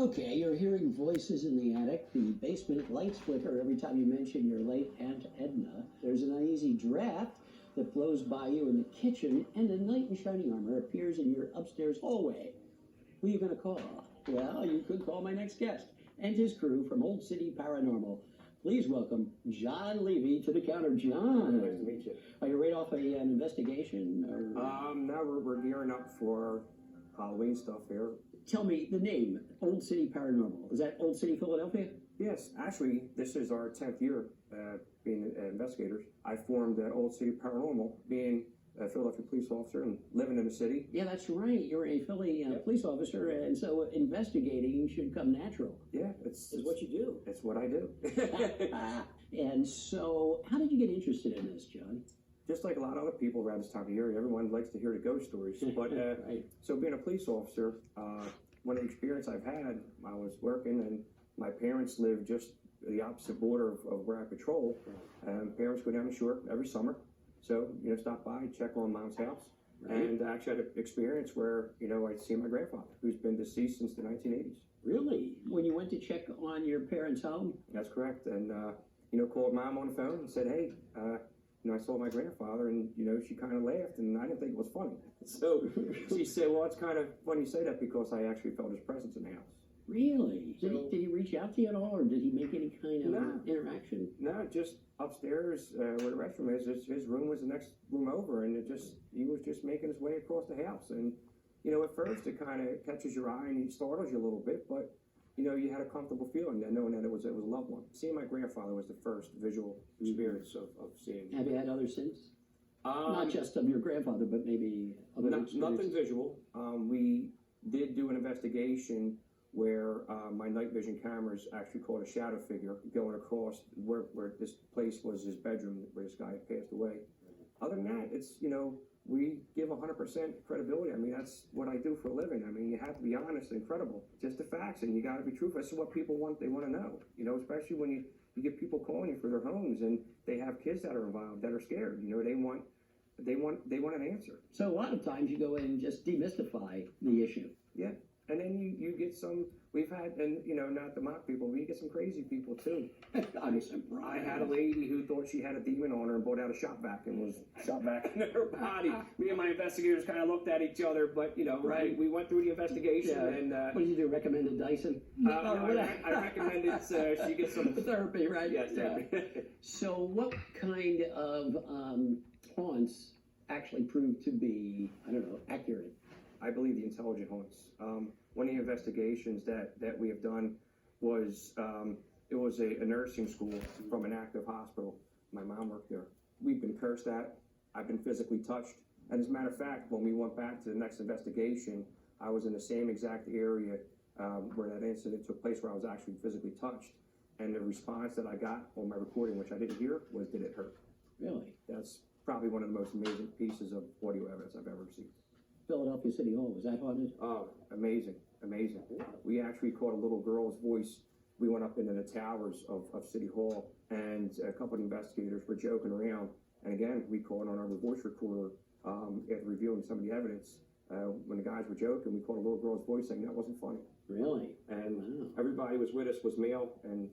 Okay, you're hearing voices in the attic, the basement lights flicker every time you mention your late Aunt Edna. There's an uneasy draft that blows by you in the kitchen, and a knight in shining armor appears in your upstairs hallway. Who are you going to call? Well, you could call my next guest and his crew from Old City Paranormal. Please welcome John Levy to the counter. John. Nice to meet you. Are you right off an investigation? Or... Now we're gearing up for Halloween stuff here. Tell me the name, Old City Paranormal. Is that Old City, Philadelphia? Yes, actually, this is our 10th year being investigators. I formed Old City Paranormal, being a Philadelphia police officer and living in the city. Yeah, that's right. You're a Philly police officer, and so investigating should come natural. Yeah, it's what you do. It's what I do. And so, how did you get interested in this, John? Just like a lot of other people around this time of year, everyone likes to hear the ghost stories. But right. So being a police officer, one of the experience I've had, I was working, and my parents lived just the opposite border of where I patrol. Parents go down the shore every summer. So, stop by, check on Mom's house. Right. And I actually had an experience where, I'd see my grandfather, who's been deceased since the 1980s. Really? When you went to check on your parents' home? That's correct. And, called Mom on the phone and said, hey, I saw my grandfather, and, she kind of laughed, and I didn't think it was funny. So she said, well, it's kind of funny you say that because I actually felt his presence in the house. Really? Did he reach out to you at all, or did he make any kind of interaction? No, just upstairs where the restroom is. His room was the next room over, and he was just making his way across the house. And, at first it kind of catches your eye and it startles you a little bit, but, you had a comfortable feeling then, knowing that it was a loved one. Seeing my grandfather was the first visual experience of seeing. Have you had others since? Not just of your grandfather, but maybe other nothing visual. We did do an investigation where my night vision cameras actually caught a shadow figure going across where this place was his bedroom where this guy had passed away. Other than that, it's, we give 100% credibility. I mean, that's what I do for a living. I mean, you have to be honest and credible. Just the facts, and you got to be truthful. This is what people want. They want to know, especially when you get people calling you for their homes and they have kids that are involved that are scared. They want an answer. So a lot of times you go in and just demystify the issue. Yeah. And then you get some, we've had, and not to mock people, we get some crazy people too. I'm surprised. I had a lady who thought she had a demon on her and brought out a shop vac and was shot back into her body. Me and my investigators kind of looked at each other, but right. we went through the investigation. Yeah. And what did you do? Recommended Dyson? I recommended she gets some therapy, right? Yes. Yeah. So what kind of haunts actually proved to be, accurate? I believe the intelligent haunts. One of the investigations that we have done was, it was a nursing school from an active hospital. My mom worked there. We've been cursed at. I've been physically touched. And as a matter of fact, when we went back to the next investigation, I was in the same exact area where that incident took place, where I was actually physically touched. And the response that I got on my recording, which I didn't hear, was, did it hurt? Really? That's probably one of the most amazing pieces of audio evidence I've ever received. Philadelphia City Hall, was that haunted? Oh, amazing. We actually caught a little girl's voice. We went up into the towers of City Hall, and a couple of investigators were joking around. And again, we caught on our voice recorder after reviewing some of the evidence. When the guys were joking, we caught a little girl's voice saying that wasn't funny. Really? And wow. Everybody was with us was male, and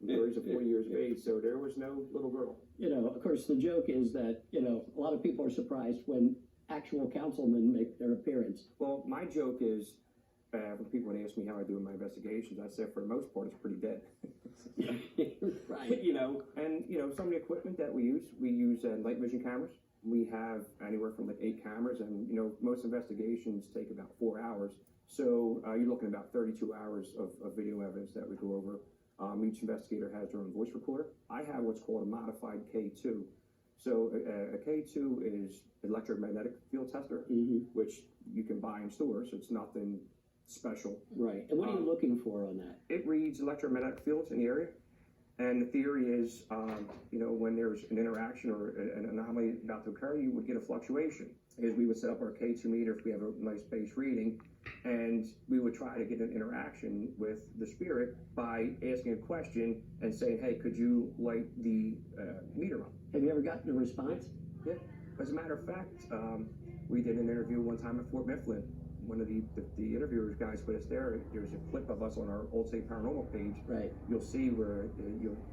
30s or 40 years of age, so there was no little girl. Of course, the joke is that, a lot of people are surprised when actual councilmen make their appearance. Well, my joke is, when people would ask me how I do in my investigations, I say for the most part it's pretty dead. Right. And some of the equipment that we use night vision cameras. We have anywhere from like 8 cameras, and most investigations take about 4 hours. So you're looking at about 32 hours of video evidence that we go over. Each investigator has their own voice recorder. I have what's called a modified K2. So a K2 is electromagnetic field tester, which you can buy in stores, so it's nothing special. Right. And what are you looking for on that? It reads electromagnetic fields in the area. And the theory is, when there's an interaction or an anomaly about to occur, you would get a fluctuation. Is we would set up our K2 meter if we have a nice base reading, and we would try to get an interaction with the spirit by asking a question and saying, hey, could you light the meter up? Have you ever gotten a response? Yeah. As a matter of fact, we did an interview one time at Fort Mifflin one of the interviewers guys with us there's a clip of us on our Old City Paranormal page. Right. You'll see where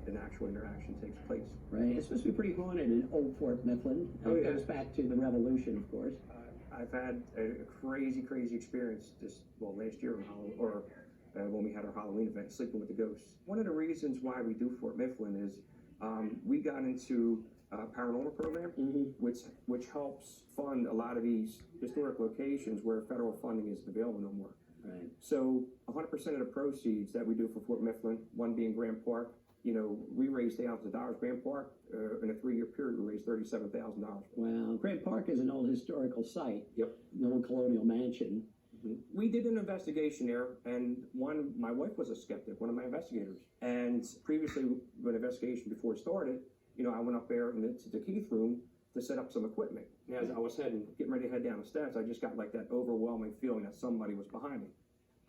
an actual interaction takes place. Right. It's supposed to be pretty haunted in Old Fort Mifflin. Oh, It yeah. goes back to the Revolution, of course. I've had a crazy experience last year when we had our Halloween event, sleeping with the ghosts. One of the reasons why we do Fort Mifflin is we got into a paranormal program, which helps fund a lot of these historic locations where federal funding isn't available no more. Right. So 100% of the proceeds that we do for Fort Mifflin, one being Grant Park, we raised thousands of dollars. Grant Park, in a 3-year period, we raised $37,000. Wow. Grant Park is an old historical site. Yep. An old colonial mansion. We did an investigation there, and my wife was a skeptic, one of my investigators. And previously, when the investigation before it started, I went up there into the Keith room to set up some equipment. And as I was getting ready to head down the steps, I just got like that overwhelming feeling that somebody was behind me.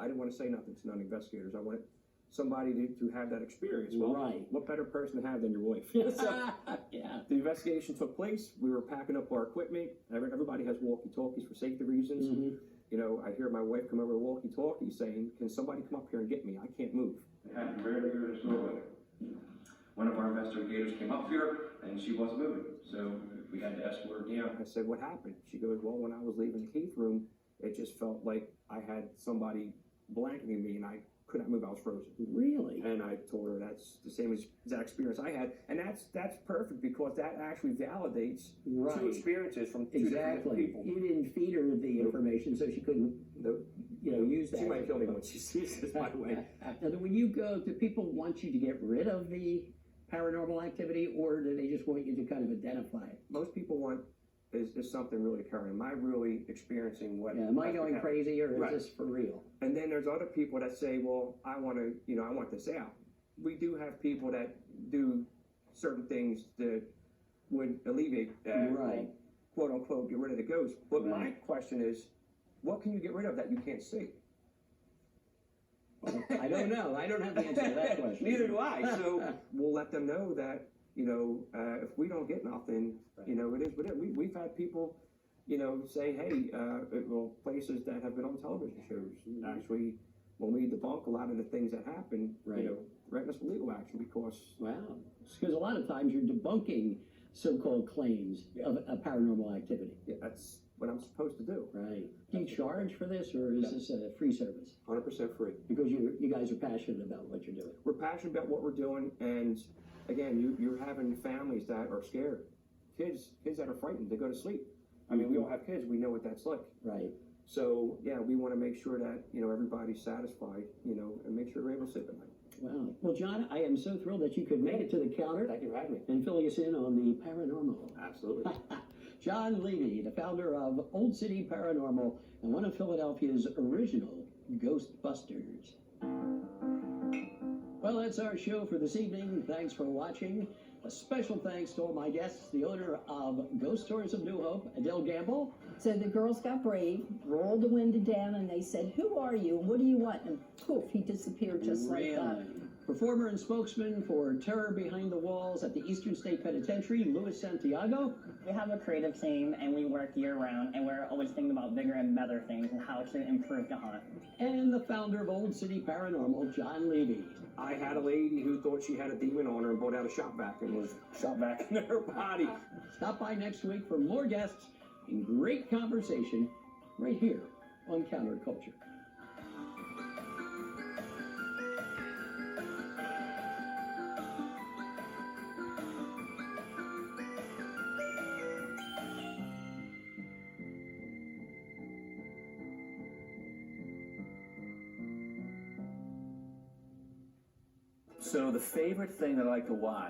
I didn't want to say nothing to none of the investigators. I wanted somebody to have that experience. Well, right. What better person to have than your wife? So, yeah. The investigation took place. We were packing up our equipment. Everybody has walkie-talkies for safety reasons. I hear my wife come over the walkie-talkie saying, "Can somebody come up here and get me? I can't move." It happened very near this doorway. One of our investigators came up here, and she wasn't moving, so we had to escort her down. I said, "What happened?" She goes, "Well, when I was leaving the Keith room, it just felt like I had somebody blanketing me, and I could not move. I was frozen." Really? And I told her that's the same exact experience I had, and that's perfect because that actually validates two experiences from two different people. You didn't feed her the information, so she couldn't, use that. She might kill me when she sees this, by the way. Now, when you go, do people want you to get rid of the paranormal activity, or do they just want you to kind of identify it? Most people want is something really occurring. Am I really experiencing what? Yeah, am I going crazy, or is Right. this for real? And then there's other people that say, well, I want this out. We do have people that do certain things that would alleviate, quote unquote, get rid of the ghost. But my question is, what can you get rid of that you can't see? Well, I don't know. I don't have the answer to that question. Neither do I. So we'll let them know that, if we don't get nothing, it is what it is. We've had people, say, hey, places that have been on television shows, actually, when we debunk a lot of the things that happen, threaten us with legal action because... Wow. Because a lot of times you're debunking so-called claims of a paranormal activity. Yeah, that's what I'm supposed to do. Right. Do you charge for this, or is this a free service? 100% free. Because you guys are passionate about what you're doing. We're passionate about what we're doing, and again, you're having families that are scared, kids that are frightened to go to sleep. I mean, we all have kids. We know what that's like. Right. So yeah, we want to make sure that everybody's satisfied, and make sure we're able to sleep at night. Wow. Well, John, I am so thrilled that you could make it to the counter. Thank you for having me. And filling us in on the paranormal. Absolutely. John Levy, the founder of Old City Paranormal and one of Philadelphia's original Ghostbusters. Well, that's our show for this evening. Thanks for watching. A special thanks to all my guests, the owner of Ghost Tours of New Hope, Adele Gamble. So the girls got brave, rolled the window down, and they said, "Who are you? And what do you want?" And poof, he disappeared just like that. Performer and spokesman for Terror Behind the Walls at the Eastern State Penitentiary, Luis Santiago. We have a creative team, and we work year-round, and we're always thinking about bigger and better things and how to improve the haunt. And the founder of Old City Paranormal, John Levy. I had a lady who thought she had a demon on her and brought out a shop vac and was shot back into her body. Stop by next week for more guests and great conversation right here on Counterculture. So the favorite thing that I like to watch